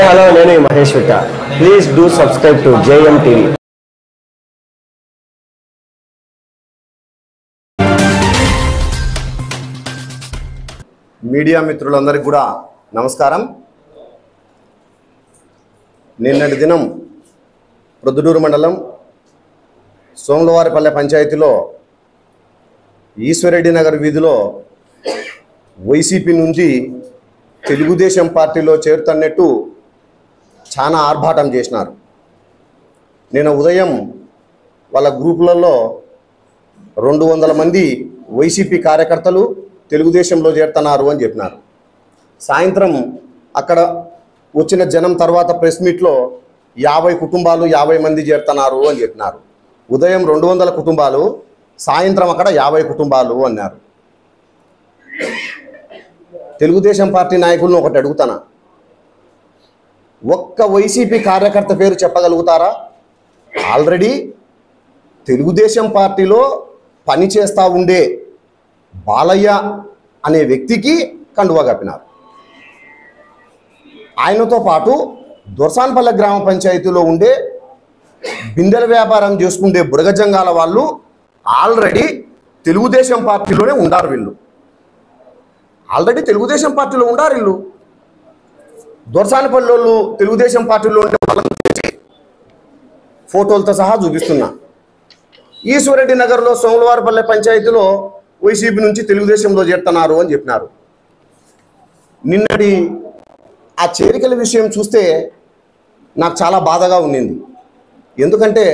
Hi hello నేను Mahesh Vitta. Please do subscribe to JM TV. Media మిత్రులందరికీ కూడా నమస్కారం. నిన్నటి దినం ప్రొద్దుటూరు మండలం సోమలవారిపల్లె పంచాయతీలో ఈశ్వరెడ్డి నగర్ వీధిలో వైసీపీ నుంచి తెలుగుదేశం పార్టీలో చేరుతున్నట్టు చాలా ఆర్భాటం చేసినారు. నేను ఉదయం వాళ్ళ గ్రూపులలో 200 మంది వైసీపీ కార్యకర్తలు తెలుగుదేశంలో చేరుతున్నారు అని చెప్పినారు. సాయంత్రం అక్కడ వచ్చిన జనం తర్వాత ప్రెస్ మీట్లో 50 కుటుంబాలు 50 మంది చేరుతున్నారు అని చెప్పినారు. ఉదయం 200 కుటుంబాలు, సాయంత్రం అక్కడ 50 కుటుంబాలు అన్నారు. తెలుగుదేశం పార్టీ నాయకులను ఒకటి అడుగుతానా, ఒక్క వైసీపీ కార్యకర్త పేరు చెప్పగలుగుతారా? ఆల్రెడీ తెలుగుదేశం పార్టీలో పనిచేస్తూ ఉండే బాలయ్య అనే వ్యక్తికి కండువా కప్పినారు. ఆయనతో పాటు దొర్సాన్పల్లె గ్రామ పంచాయతీలో ఉండే బిందెల వ్యాపారం చేసుకుంటే బుడగజంగాల వాళ్ళు ఆల్రెడీ తెలుగుదేశం పార్టీలోనే ఉండారు. వీళ్ళు ఆల్రెడీ తెలుగుదేశం పార్టీలో ఉండారు. వీళ్ళు దొర్సానపల్లి తెలుగుదేశం పార్టీలో ఉండే వాళ్ళని ఫోటోలతో సహా చూపిస్తున్నా. ఈశ్వరెడ్డి నగర్లో సోమలవారిపల్లె పంచాయతీలో వైసీపీ నుంచి తెలుగుదేశంలో చేరుతున్నారు అని చెప్పినారు. నిన్నటి ఆ చేరికల విషయం చూస్తే నాకు చాలా బాధగా ఉండింది. ఎందుకంటే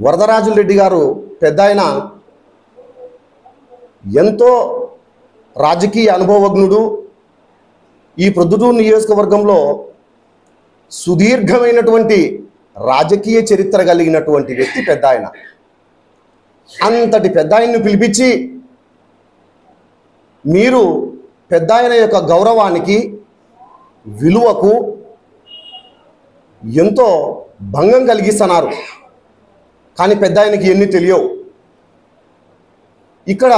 వరదరాజులరెడ్డి గారు పెద్ద ఆయన, ఎంతో రాజకీయ అనుభవజ్ఞుడు. ఈ ప్రొద్దుటూరు నియోజకవర్గంలో సుదీర్ఘమైనటువంటి రాజకీయ చరిత్ర కలిగినటువంటి వ్యక్తి పెద్ద ఆయన. అంతటి పెద్ద ఆయన్ని పిలిపించి మీరు పెద్ద ఆయన యొక్క గౌరవానికి విలువకు ఎంతో భంగం కలిగిస్తున్నారు. కానీ పెద్ద ఆయనకి ఎన్ని తెలియవు. ఇక్కడ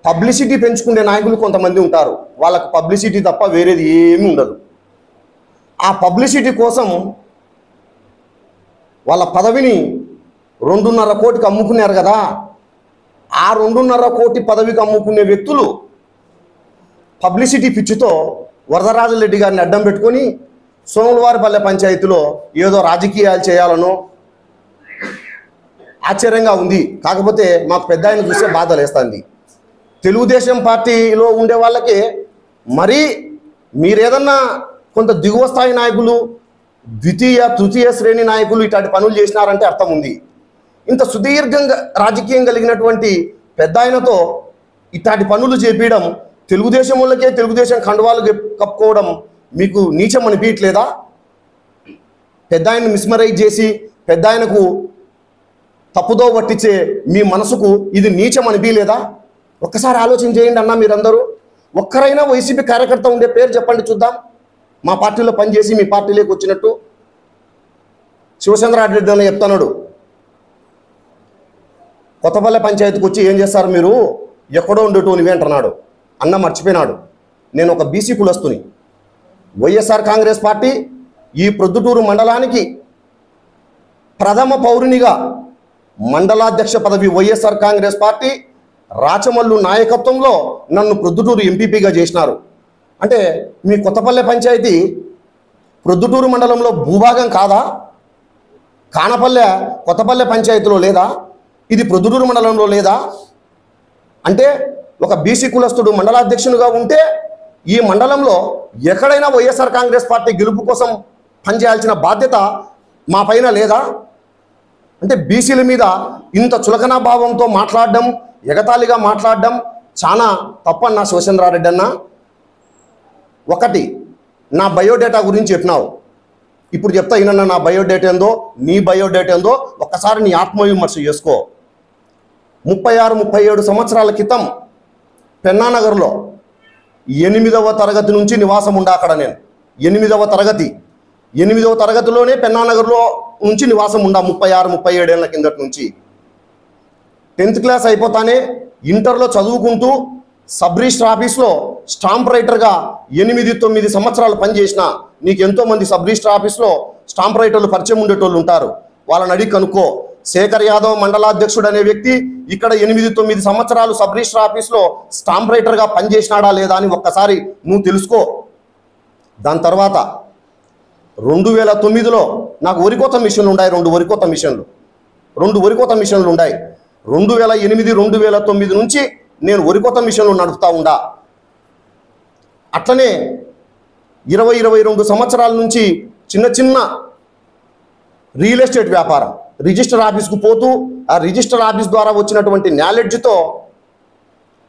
పబ్లిసిటీ పెంచుకునే నాయకులు కొంతమంది ఉంటారు. వాళ్ళకు పబ్లిసిటీ తప్ప వేరేది ఏమీ ఉండదు. ఆ పబ్లిసిటీ కోసం వాళ్ళ పదవిని 2.5 కోటికి అమ్ముకున్నారు కదా. ఆ 2.5 కోటి పదవికి అమ్ముకునే వ్యక్తులు పబ్లిసిటీ పిచ్చితో వరదరాజులరెడ్డి గారిని అడ్డం పెట్టుకొని సోమలవారిపల్లె పంచాయతీలో ఏదో రాజకీయాలు చేయాలనో ఆశ్చర్యంగా ఉంది. కాకపోతే మాకు పెద్ద ఆయన చూస్తే బాధ లేస్తుంది. తెలుగుదేశం పార్టీలో ఉండే వాళ్ళకి మరీ మీరేదన్నా కొంత దిగువ స్థాయి నాయకులు, ద్వితీయ తృతీయ శ్రేణి నాయకులు ఇట్లాంటి పనులు చేసినారంటే అర్థం ఉంది. ఇంత సుదీర్ఘంగా రాజకీయం కలిగినటువంటి పెద్ద ఆయనతో ఇట్లాంటి పనులు చేపించడం, తెలుగుదేశం వాళ్ళకే తెలుగుదేశం కండువాలు కప్పుకోవడం మీకు నీచం అనిపించట్లేదా? పెద్ద ఆయన్ని మిస్మరైజ్ చేసి పెద్ద ఆయనకు తప్పుదో పట్టించే మీ మనసుకు ఇది నీచం అనిపించలేదా? ఒక్కసారి ఆలోచన చేయండి అన్న. మీరందరూ ఒక్కరైనా వైసీపీ కార్యకర్త ఉండే పేరు చెప్పండి చూద్దాం. మా పార్టీలో పనిచేసి మీ పార్టీలోకి వచ్చినట్టు. శివచంద్రారెడ్డి అని చెప్తున్నాడు, కొత్తపల్లె పంచాయతీకి వచ్చి ఏం చేస్తారు మీరు, ఎక్కడో ఉండేటో నువ్వే అంటున్నాడు. అన్న మర్చిపోయినాడు, నేను ఒక బీసీ కులస్తుని. వైఎస్ఆర్ కాంగ్రెస్ పార్టీ ఈ ప్రొద్దుటూరు మండలానికి ప్రథమ పౌరునిగా మండలాధ్యక్ష పదవి వైఎస్ఆర్ కాంగ్రెస్ పార్టీ రాచమల్లు నాయకత్వంలో నన్ను ప్రొద్దుటూరు ఎంపీపీగా చేసినారు. అంటే మీ కొత్తపల్లె పంచాయతీ ప్రొద్దుటూరు మండలంలో భూభాగం కాదా? కానపల్లె కొత్తపల్లె పంచాయతీలో లేదా? ఇది ప్రొద్దుటూరు మండలంలో లేదా? అంటే ఒక బీసీ కులస్తుడు మండలాధ్యక్షునిగా ఉంటే ఈ మండలంలో ఎక్కడైనా వైఎస్ఆర్ కాంగ్రెస్ పార్టీ గెలుపు కోసం పనిచేయాల్సిన బాధ్యత మా పైన లేదా? అంటే బీసీల మీద ఇంత చులకనా భావంతో మాట్లాడడం, ఎగతాళిగా మాట్లాడడం చాలా తప్పన్నా శివచంద్రారెడ్డి అన్న. ఒకటి, నా బయోడేటా గురించి చెప్పినావు. ఇప్పుడు చెప్తా ఈయన నా బయోడేటా ఏందో, నీ బయోడేటా ఏందో ఒక్కసారి నీ ఆత్మవిమర్శ చేసుకో. 36-37 సంవత్సరాల క్రితం పెన్నానగర్లో 8వ తరగతి నుంచి నివాసం ఉండా. అక్కడ నేను 8వ తరగతిలోనే పెన్నానగర్లో నుంచి నివాసం ఉండా. 36-37 ఏళ్ల కిందటి నుంచి 10th క్లాస్ అయిపోతానే ఇంటర్లో చదువుకుంటూ సబ్ రిజిస్టర్ ఆఫీస్లో స్టాంప్ రైటర్గా 8-9 సంవత్సరాలు పనిచేసిన నీకు ఎంతోమంది సబ్ రిజిస్టర్ ఆఫీస్లో స్టాంప్ రైటర్లు పరిచయం ఉండేటోళ్ళు ఉంటారు. వాళ్ళని అడిగి కనుక్కో. శేఖర్ యాదవ్ మండలాధ్యక్షుడు అనే వ్యక్తి ఇక్కడ 8-9 సంవత్సరాలు సబ్ రిజిస్టర్ ఆఫీస్లో స్టాంప్ రైటర్గా పనిచేసినాడా లేదా అని ఒక్కసారి నువ్వు తెలుసుకో. దాని తర్వాత 2009లో నాకు వరికోత మిషన్లు ఉన్నాయి. 2 వరికోత మిషన్లు ఉన్నాయి. 2008-2009 నుంచి నేను వరికోత మిషన్లు నడుపుతా ఉండా. అట్లనే 20-22 సంవత్సరాల నుంచి చిన్న రియల్ ఎస్టేట్ వ్యాపారం, రిజిస్టర్ ఆఫీస్కు పోతూ ఆ రిజిస్టర్ ఆఫీస్ ద్వారా వచ్చినటువంటి నాలెడ్జ్తో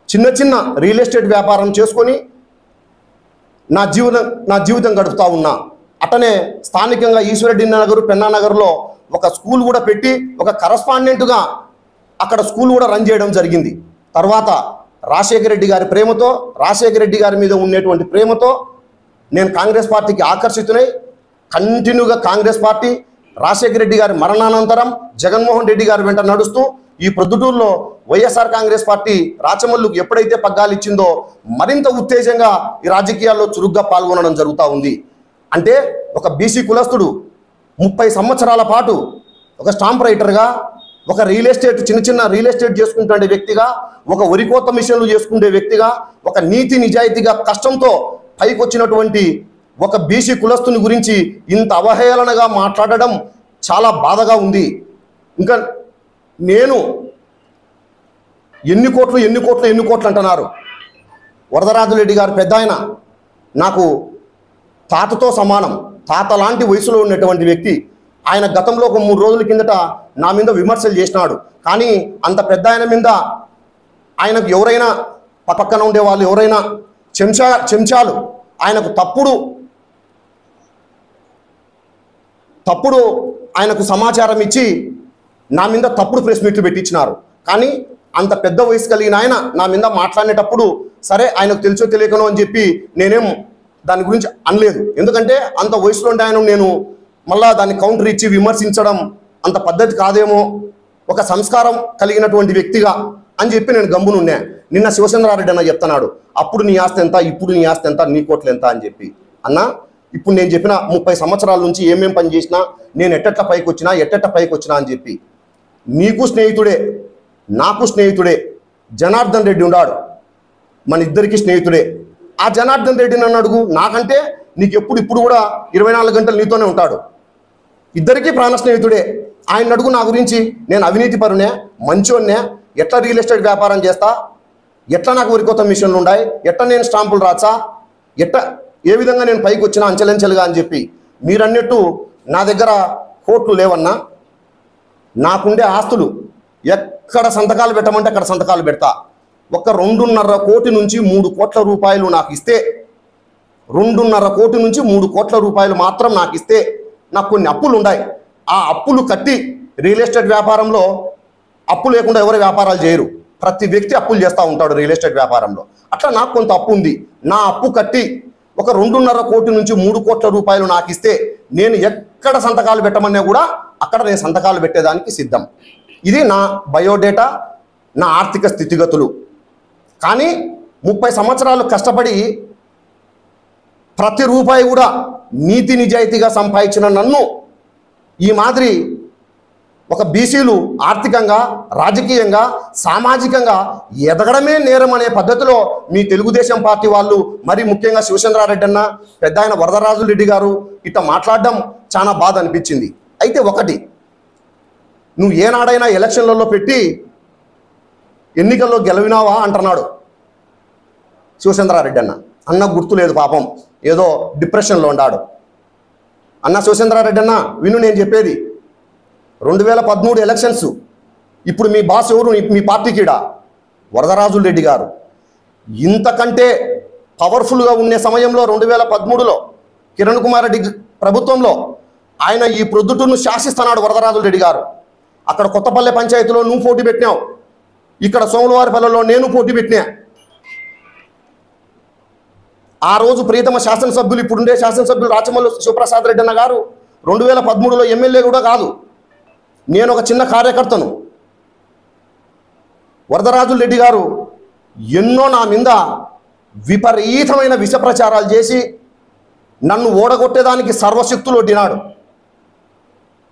చిన్న రియల్ ఎస్టేట్ వ్యాపారం చేసుకొని నా జీవితం గడుపుతా ఉన్నా. అట్టనే స్థానికంగా ఈశ్వరెడ్డి నగర్, పెన్నా నగర్లో ఒక స్కూల్ కూడా పెట్టి ఒక కరస్పాండెంట్గా అక్కడ స్కూల్ కూడా రన్ చేయడం జరిగింది. తర్వాత రాజశేఖర రెడ్డి గారి ప్రేమతో, రాజశేఖర రెడ్డి గారి మీద ఉండేటువంటి ప్రేమతో నేను కాంగ్రెస్ పార్టీకి ఆకర్షితునై కంటిన్యూగా కాంగ్రెస్ పార్టీ రాజశేఖర రెడ్డి గారి మరణానంతరం జగన్మోహన్ రెడ్డి గారి వెంట నడుస్తూ ఈ ప్రొద్దుటూరులో వైఎస్ఆర్ కాంగ్రెస్ పార్టీ రాచమల్లుకు ఎప్పుడైతే పగ్గాలు ఇచ్చిందో మరింత ఉత్తేజంగా ఈ రాజకీయాల్లో చురుగ్గా పాల్గొనడం జరుగుతూ ఉంది. అంటే ఒక బీసీ కులస్తుడు 30 సంవత్సరాల పాటు ఒక స్టాంప్ రైటర్గా, ఒక రియల్ ఎస్టేట్ చిన్న రియల్ ఎస్టేట్ చేసుకుంటుండే వ్యక్తిగా, ఒక వరికోత మిషన్లు చేసుకునే వ్యక్తిగా, ఒక నీతి నిజాయితీగా కష్టంతో పైకి వచ్చినటువంటి ఒక బీసీ కులస్తుని గురించి ఇంత అవహేళనగా మాట్లాడడం చాలా బాధగా ఉంది. ఇంకా నేను ఎన్ని కోట్లు అంటున్నారు. వరదరాజురెడ్డి గారు పెద్ద ఆయన నాకు తాతతో సమానం, తాత లాంటి వయసులో ఉన్నటువంటి వ్యక్తి. ఆయన గతంలో ఒక 3 రోజుల కిందట నా మీద విమర్శలు చేసినాడు. కానీ అంత పెద్ద ఆయన మీద ఆయనకు ఎవరైనా పక్కన ఉండే వాళ్ళు ఎవరైనా చెంచాలు ఆయనకు తప్పుడు ఆయనకు సమాచారం ఇచ్చి నా మీద తప్పుడు ప్రెస్ మీట్లు పెట్టించినారు. కానీ అంత పెద్ద వయసు కలిగిన ఆయన నా మీద మాట్లాడేటప్పుడు సరే ఆయనకు తెలుసో తెలియకనో అని చెప్పి నేనేం దాని గురించి అనలేదు. ఎందుకంటే అంత వయసులో ఉండే ఆయన నేను మళ్ళా దాన్ని కౌంటర్ ఇచ్చి విమర్శించడం అంత పద్ధతి కాదేమో, ఒక సంస్కారం కలిగినటువంటి వ్యక్తిగా అని చెప్పి నేను గమ్మునున్నా. నిన్న శివచంద్రారెడ్డి అన్న చెప్తున్నాడు, అప్పుడు నీ ఆస్తి ఎంత, ఇప్పుడు నీ ఆస్తి ఎంత, నీ కోట్లు ఎంత అని చెప్పి. అన్న ఇప్పుడు నేను చెప్పిన 30 సంవత్సరాల నుంచి ఏమేం పని చేసినా, నేను ఎట్టెట్ల పైకి వచ్చినా అని చెప్పి నీకు స్నేహితుడే, నాకు స్నేహితుడే. జనార్దన్ రెడ్డి ఉన్నాడు, మన ఇద్దరికి స్నేహితుడే. ఆ జనార్దన్ రెడ్డి నన్ను అడుగు, నాకంటే నీకు ఇప్పుడు కూడా 24 గంటలు నీతోనే ఉంటాడు. ఇద్దరికీ ప్రాణ స్నేహితుడే. ఆయన అడుగు నా గురించి, నేను అవినీతి పరునే, మంచోన్నే, ఎట్లా రియల్ ఎస్టేట్ వ్యాపారం చేస్తా, ఎట్లా నాకు వరికోత మిషన్లు ఉన్నాయి, ఎట్లా నేను స్టాంపులు రాచా, ఏ విధంగా నేను పైకి వచ్చినా అంచెలంచెలుగా అని చెప్పి. మీరన్నట్టు నా దగ్గర కోట్లు లేవన్నా, నాకుండే ఆస్తులు ఎక్కడ సంతకాలు పెట్టమంటే అక్కడ సంతకాలు పెడతా. ఒక 2.5 కోటి నుంచి 3 కోట్ల రూపాయలు నాకు ఇస్తే, 2.5 కోటి నుంచి 3 కోట్ల రూపాయలు మాత్రం నాకు ఇస్తే నాకు కొన్ని అప్పులు ఉన్నాయి. ఆ అప్పులు కట్టి, రియల్ ఎస్టేట్ వ్యాపారంలో అప్పు లేకుండా ఎవరు వ్యాపారాలు చేయరు, ప్రతి వ్యక్తి అప్పులు చేస్తూ ఉంటాడు రియల్ ఎస్టేట్ వ్యాపారంలో. అట్లా నాకు కొంత అప్పు ఉంది. నా అప్పు కట్టి ఒక 2.5 కోటి నుంచి 3 కోట్ల రూపాయలు నాకు ఇస్తే నేను ఎక్కడ సంతకాలు పెట్టమన్నా కూడా అక్కడ నేను సంతకాలు పెట్టేదానికి సిద్ధం. ఇది నా బయోడేటా, నా ఆర్థిక స్థితిగతులు. కానీ 30 సంవత్సరాలు కష్టపడి ప్రతి రూపాయి కూడా నీతి నిజాయితీగా సంపాదించిన నన్ను ఈ మాదిరి ఒక బీసీలు ఆర్థికంగా, రాజకీయంగా, సామాజికంగా ఎదగడమే నేరం అనే పద్ధతిలో మీ తెలుగుదేశం పార్టీ వాళ్ళు, మరి ముఖ్యంగా శివచంద్రారెడ్డి అన్న, పెద్ద ఆయన వరదరాజురెడ్డి గారు ఇట్లా మాట్లాడడం చాలా బాధ అనిపించింది. అయితే ఒకటి, నువ్వు ఏనాడైనా ఎలక్షన్లలో పెట్టి ఎన్నికల్లో గెలవినావా అంటున్నాడు శివచంద్రారెడ్డి అన్న గుర్తులేదు పాపం, ఏదో డిప్రెషన్లో ఉన్నాడు. అన్న శివచంద్రారెడ్డి అన్న విను, నేను చెప్పేది 2013 ఎలక్షన్స్. ఇప్పుడు మీ బాస్ ఎవరు మీ పార్టీకిడా? వరదరాజురెడ్డి గారు. ఇంతకంటే పవర్ఫుల్గా ఉండే సమయంలో 2013లో కిరణ్ కుమార్ రెడ్డి ప్రభుత్వంలో ఆయన ఈ ప్రొద్దుటూరును శాసిస్తున్నాడు వరదరాజురెడ్డి గారు. అక్కడ కొత్తపల్లె పంచాయతీలో నువ్వు పోటీ పెట్టినావు, ఇక్కడ సోములవారిపల్లెలో నేను పోటీ పెట్టినా. ఆ రోజు ప్రియతమ శాసనసభ్యులు, ఇప్పుడుండే శాసనసభ్యులు రాచమల్లు శివప్రసాద్ రెడ్డి అన్న గారు 2013లో ఎమ్మెల్యే కూడా కాదు, నేను ఒక చిన్న కార్యకర్తను. వరదరాజురెడ్డి గారు ఎన్నో నా మీద విపరీతమైన విష ప్రచారాలు చేసి నన్ను ఓడగొట్టేదానికి సర్వశక్తులు ఒడ్డినాడు.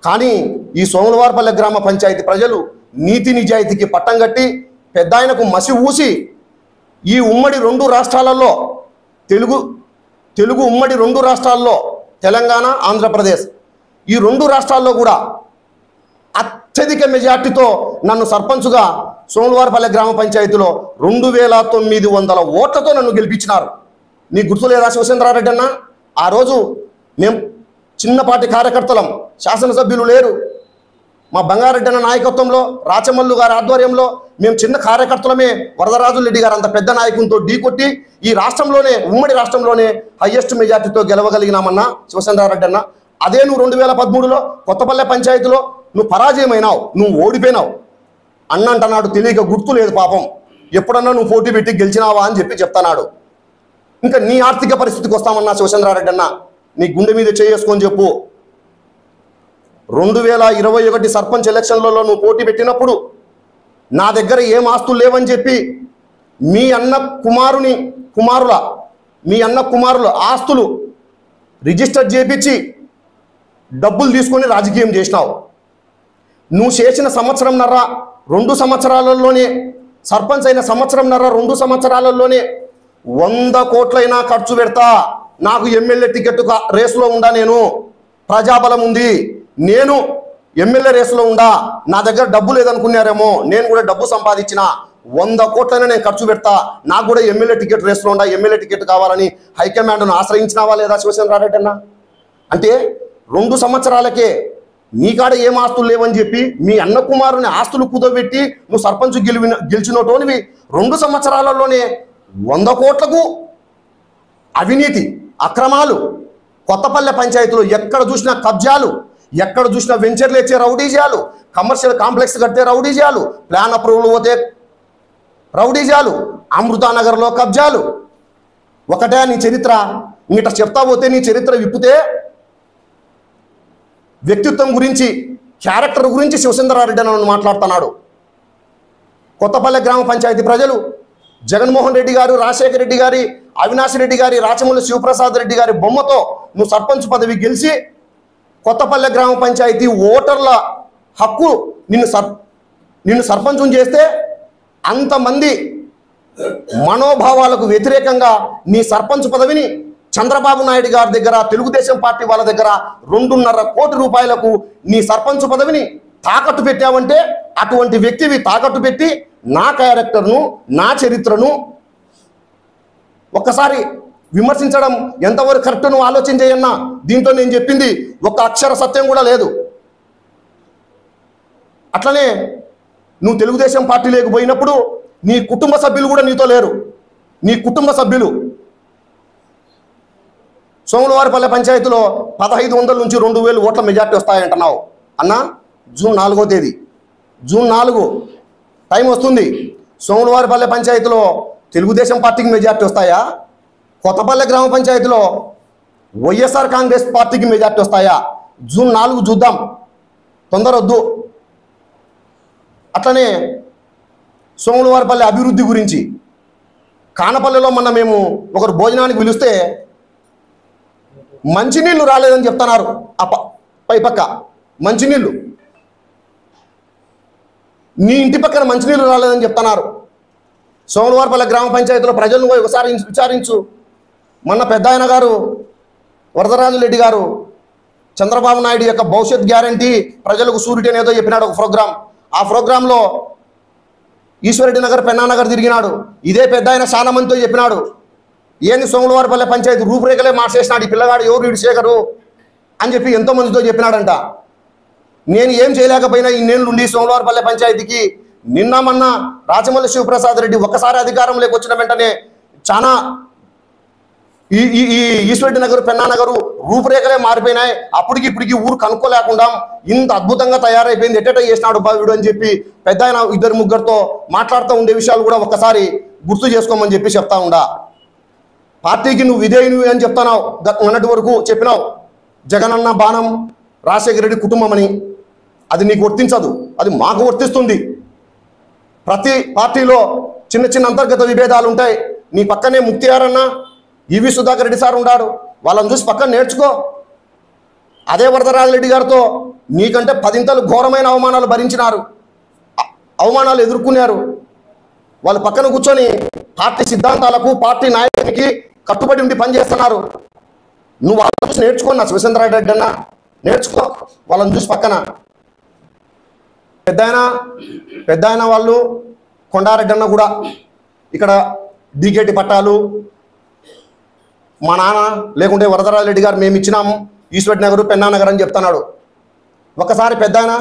కానీ ఈ సోములవారిపల్లె గ్రామ పంచాయతీ ప్రజలు నీతి నిజాయితీకి పట్టం కట్టి పెద్దాయనకు మసి ఊసి ఈ ఉమ్మడి 2 రాష్ట్రాలలో తెలుగు ఉమ్మడి 2 రాష్ట్రాల్లో తెలంగాణ, ఆంధ్రప్రదేశ్ ఈ 2 రాష్ట్రాల్లో కూడా అత్యధిక మెజార్టీతో నన్ను సర్పంచ్గా సోములవారిపల్లె గ్రామ పంచాయతీలో 2900 ఓట్లతో నన్ను గెలిపించినారు. నీకు గుర్తులేదా శివచంద్రారెడ్డి అన్న? ఆ రోజు మేము చిన్నపాటి కార్యకర్తలం, శాసనసభ్యులు లేరు. మా బంగారెడ్డి అన్న నాయకత్వంలో, రాచమల్లు గారి ఆధ్వర్యంలో మేము చిన్న కార్యకర్తలమే వరదరాజులరెడ్డి గారు అంత పెద్ద నాయకునితో ఢీకొట్టి ఈ రాష్ట్రంలోనే, ఉమ్మడి రాష్ట్రంలోనే హయ్యెస్ట్ మెజార్టీతో గెలవగలిగినామన్నా శివచంద్రారెడ్డి అన్న. అదే నువ్వు 2013లో కొత్తపల్లె పంచాయతీలో నువ్వు పరాజయమైనావు, నువ్వు ఓడిపోయినావు అన్న అంటున్నాడు. తెలియక గుర్తు లేదు పాపం. ఎప్పుడన్నా నువ్వు పోటీ పెట్టి గెలిచినావా అని చెప్తున్నాడు. ఇంకా నీ ఆర్థిక పరిస్థితికి వస్తామన్నా శివచంద్రారెడ్డి అన్న, నీ గుండె మీద చేసుకొని చెప్పు. 2021 సర్పంచ్ ఎలక్షన్లలో నువ్వు పోటీ పెట్టినప్పుడు నా దగ్గర ఏం ఆస్తులు లేవని చెప్పి మీ అన్న కుమారుల ఆస్తులు రిజిస్టర్ చేపించి డబ్బులు తీసుకొని రాజకీయం చేసినావు. నువ్వు చేసిన 2 సంవత్సరాలలోనే సర్పంచ్ అయిన 2 సంవత్సరాలలోనే 100 కోట్లైనా ఖర్చు పెడతా, నాకు ఎమ్మెల్యే టికెట్ రేసులో ఉండా, నేను ప్రజాబలం ఉంది, నేను ఎమ్మెల్యే రేసులో ఉండా, నా దగ్గర డబ్బు లేదనుకున్నారేమో, నేను కూడా డబ్బు సంపాదించిన 100 కోట్లైనా నేను ఖర్చు పెడతా, నాకు కూడా ఎమ్మెల్యే టికెట్ రేసులో ఉండా, ఎమ్మెల్యే టికెట్ కావాలని హైకమాండ్ను ఆశ్రయించినావా లేదా శివచంద్రారెడ్డి అన్న? అంటే 2 సంవత్సరాలకే నీకాడ ఏం ఆస్తులు లేవని చెప్పి మీ అన్న కుమారుని ఆస్తులు కుదబెట్టి నువ్వు సర్పంచ్ గెలిచినటోనివి 2 సంవత్సరాలలోనే 100 కోట్లకు అవినీతి, అక్రమాలు, కొత్తపల్లె పంచాయతీలో ఎక్కడ చూసినా కబ్జాలు, ఎక్కడ చూసినా వెంచర్లు ఇచ్చే రౌడీజాలు, కమర్షియల్ కాంప్లెక్స్ కడితే రౌడీజాలు, ప్లాన్ అప్రూవల్ పోతే రౌడీజాలు, అమృతానగర్లో కబ్జాలు. ఒకటే నీ చరిత్ర. ఇంగిట చెప్తా పోతే నీ చరిత్ర విప్పితే వ్యక్తిత్వం గురించి, క్యారెక్టర్ గురించి శివచంద్రారెడ్డి అని మాట్లాడుతున్నాడు. కొత్తపల్లె గ్రామ పంచాయతీ ప్రజలు జగన్మోహన్ రెడ్డి గారు, రాజశేఖర రెడ్డి గారి, అవినాష్ రెడ్డి గారి, రాచమల్లి శివప్రసాద్ రెడ్డి గారి బొమ్మతో నువ్వు సర్పంచ్ పదవి గెలిచి కొత్తపల్లె గ్రామ పంచాయతీ ఓటర్ల హక్కు నిన్ను సర్పంచం చేస్తే అంతమంది మనోభావాలకు వ్యతిరేకంగా నీ సర్పంచ్ పదవిని చంద్రబాబు నాయుడు గారి దగ్గర, తెలుగుదేశం పార్టీ వాళ్ళ దగ్గర 2.5 కోట్ల రూపాయలకు నీ సర్పంచ్ పదవిని తాకట్టు పెట్టావంటే అటువంటి వ్యక్తివి తాకట్టు పెట్టి నా క్యారెక్టర్ను, నా చరిత్రను ఒక్కసారి విమర్శించడం ఎంతవరకు కరెక్ట్ నువ్వు ఆలోచన చేయన్నా. దీంట్లో నేను చెప్పింది ఒక అక్షర సత్యం కూడా లేదు. అట్లనే నువ్వు తెలుగుదేశం పార్టీలోకి పోయినప్పుడు నీ కుటుంబ సభ్యులు కూడా నీతో లేరు. నీ కుటుంబ సభ్యులు సోములవారిపల్లె పంచాయతీలో 1500 నుంచి 2000 ఓట్ల మెజార్టీ వస్తాయంటున్నావు అన్న. జూన్ 4వ తేదీ, జూన్ 4 టైం వస్తుంది. సోములవారిపల్లె పంచాయతీలో తెలుగుదేశం పార్టీకి మెజార్టీ వస్తాయా? కొత్తపల్లె గ్రామ పంచాయతీలో వైఎస్ఆర్ కాంగ్రెస్ పార్టీకి మెజార్టీ వస్తాయా? జూన్ 4 చూద్దాం, తొందర వద్దు. అట్లనే సోములవారిపల్లె అభివృద్ధి గురించి, కానపల్లెలో మొన్న మేము ఒకరు భోజనానికి పిలిస్తే మంచినీళ్ళు రాలేదని చెప్తున్నారు. పైపక్క మంచినీళ్ళు, నీ ఇంటి పక్కన మంచినీళ్ళు రాలేదని చెప్తున్నారు. సోములవారిపల్లె గ్రామ పంచాయతీలో ప్రజలను ఒకసారి విచారించు. మొన్న పెద్ద ఆయన గారు, వరదరాజులరెడ్డి గారు, చంద్రబాబు నాయుడు యొక్క భవిష్యత్ గ్యారంటీ ప్రజలకు సూరిటీ అనేదో చెప్పినాడు ఒక ప్రోగ్రాం. ఆ ప్రోగ్రాంలో ఈశ్వరెడ్డి నగర్, పెన్నానగర్ తిరిగినాడు. ఇదే పెద్ద ఆయన చాలా మందితో చెప్పినాడు. ఏంది సోములవారిపల్లె పంచాయతీ రూపురేఖలే మార్చేసినాడు ఈ పిల్లగాడు, ఎవరు వీడు శేఖరు అని చెప్పి ఎంతో మందితో చెప్పినాడంట. నేను ఏం చేయలేకపోయినా ఇన్నేళ్ళు ఉండి సోములవారిపల్లె పంచాయతీకి నిన్న మొన్న రాచమల్లి శివప్రసాద్ రెడ్డి ఒక్కసారి అధికారంలోకి వచ్చిన వెంటనే చాలా ఈ ఈశ్వరెడ్డి నగర్, పెన్నానగరు రూపురేఖలే మారిపోయినాయి. అప్పటికి ఇప్పటికి ఊరు కనుక్కోలేకుండా ఇంత అద్భుతంగా తయారైపోయింది, ఎట్టెట చేసినాడు బావిడు అని చెప్పి పెద్ద ఆయన 2-3 మాట్లాడుతూ ఉండే విషయాలు కూడా ఒక్కసారి గుర్తు చేసుకోమని చెప్పి చెప్తా ఉండా. పార్టీకి నువ్వు విధేయునివి అని చెప్తున్నావు, మొన్నటి వరకు చెప్పినావు. జగనన్న బాణం రాజశేఖర రెడ్డి కుటుంబం అని. అది నీకు వర్తించదు, అది మాకు వర్తిస్తుంది. ప్రతి పార్టీలో చిన్న చిన్న అంతర్గత విభేదాలు ఉంటాయి. నీ పక్కనే ముక్తియార్ అన్న, ఈవి సుధాకర్ రెడ్డి సార్ ఉన్నాడు, వాళ్ళని చూసి పక్కన నేర్చుకో. అదే వరదరాజరెడ్డి గారితో నీకంటే 10 ఇంతలు ఘోరమైన అవమానాలు భరించినారు, అవమానాలు ఎదుర్కొన్నారు. వాళ్ళు పక్కన కూర్చొని పార్టీ సిద్ధాంతాలకు పార్టీ నాయకునికి కట్టుబడి ఉండి పనిచేస్తున్నారు. నువ్వు వాళ్ళని చూసి నేర్చుకో. నా శివచంద్రారెడ్డి అన్న నేర్చుకో, వాళ్ళని చూసి పక్కన. పెద్ద ఆయన వాళ్ళు కొండారెడ్డి అన్న కూడా ఇక్కడ డీకేటీ పట్టాలు మా నాన్న లేకుంటే వరదరాజరెడ్డి గారు మేము ఇచ్చినాము, ఈశ్వర్ నగర్ పెన్నా నగర్ అని చెప్తున్నాడు. ఒకసారి పెద్దాయన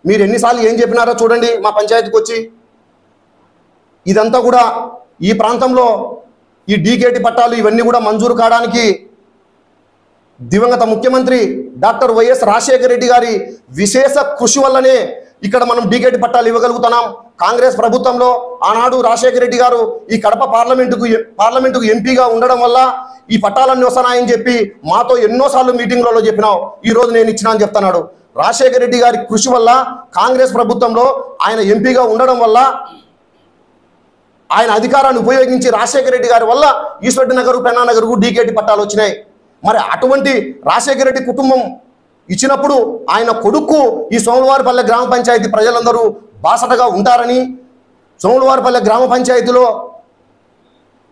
మీరు ఎన్నిసార్లు ఏం చెప్పినారో చూడండి మా పంచాయతీకి వచ్చి. ఇదంతా కూడా ఈ ప్రాంతంలో ఈ డీకేటీ పట్టాలు ఇవన్నీ కూడా మంజూరు కావడానికి దివంగత ముఖ్యమంత్రి డాక్టర్ వైఎస్ రాజశేఖర రెడ్డి గారి విశేష కృషి వల్లనే ఇక్కడ మనం డీకేటీ పట్టాలు ఇవ్వగలుగుతున్నాం. కాంగ్రెస్ ప్రభుత్వంలో ఆనాడు రాజశేఖర రెడ్డి గారు ఈ కడప పార్లమెంటుకు ఎంపీగా ఉండడం వల్ల ఈ పట్టాలన్నీ వస్తున్నాయని చెప్పి మాతో ఎన్నోసార్లు మీటింగ్లలో చెప్పినావు. ఈరోజు నేను ఇచ్చినా అని చెప్తున్నాడు. రాజశేఖర రెడ్డి గారి కృషి వల్ల కాంగ్రెస్ ప్రభుత్వంలో ఆయన ఎంపీగా ఉండడం వల్ల ఆయన అధికారాన్ని ఉపయోగించి రాజశేఖర రెడ్డి గారి వల్ల ఈశ్వర్ నగర్ పెన్నా నగర్కు డీకేటీ పట్టాలు వచ్చినాయి. మరి అటువంటి రాజశేఖర రెడ్డి కుటుంబం ఇచ్చినప్పుడు ఆయన కొడుకు ఈ సోములవారిపల్లె గ్రామ పంచాయతీ ప్రజలందరూ బాసటగా ఉంటారని, సోములవారిపల్లె గ్రామ పంచాయతీలో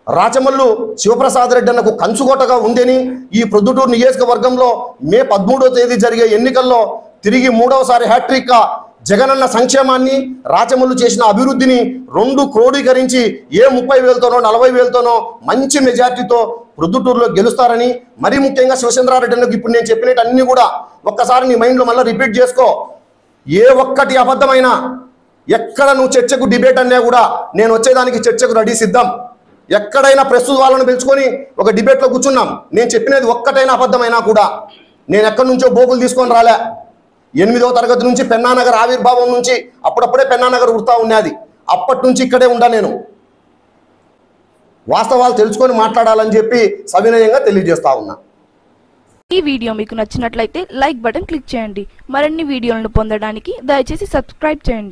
రాచమల్లు శివప్రసాద్ రెడ్డి అన్నకు కంచుకోటగా ఉండేని ఈ ప్రొద్దుటూరు నియోజకవర్గంలో మే 13వ తేదీ జరిగే ఎన్నికల్లో తిరిగి 3వసారి హ్యాట్రిక్ జగనన్న సంక్షేమాన్ని రాచమల్లు చేసిన అభివృద్ధిని 2 క్రోడీకరించి ఏ 30,000తోనో 40,000తోనో మంచి మెజార్టీతో ప్రొద్దుటూరులో గెలుస్తారని, మరీ ముఖ్యంగా శివచంద్రారెడ్డి అన్నకు ఇప్పుడు నేను చెప్పినట్టు అన్ని కూడా ఒక్కసారి నీ మైండ్లో మళ్ళీ రిపీట్ చేసుకో. ఏ ఒక్కటి అబద్ధమైనా ఎక్కడ నువ్వు చర్చకు డిబేట్ అన్నా కూడా నేను వచ్చేదానికి చర్చకు రెడీ సిద్ధం. ఎక్కడైనా ప్రస్తుత వాళ్ళని పిలుచుకొని ఒక డిబేట్లో కూర్చున్నాం. నేను చెప్పినది ఒక్కటైనా అబద్ధమైనా కూడా నేను ఎక్కడి నుంచో బోకులు తీసుకొని రాలే. 8వ తరగతి నుంచి పెన్నానగర్ ఆవిర్భావం నుంచి అప్పుడప్పుడే పెన్నానగర్ ఉడతా ఉన్నది. అప్పటి నుంచి ఇక్కడే ఉండా. నేను వాస్తవాలు తెలుసుకొని మాట్లాడాలని చెప్పి సవినయంగా తెలియజేస్తా ఉన్నా. ఈ వీడియో మీకు నచ్చినట్లయితే లైక్ బటన్ క్లిక్ చేయండి. మరిన్ని వీడియోలను పొందడానికి దయచేసి సబ్స్క్రైబ్ చేయండి.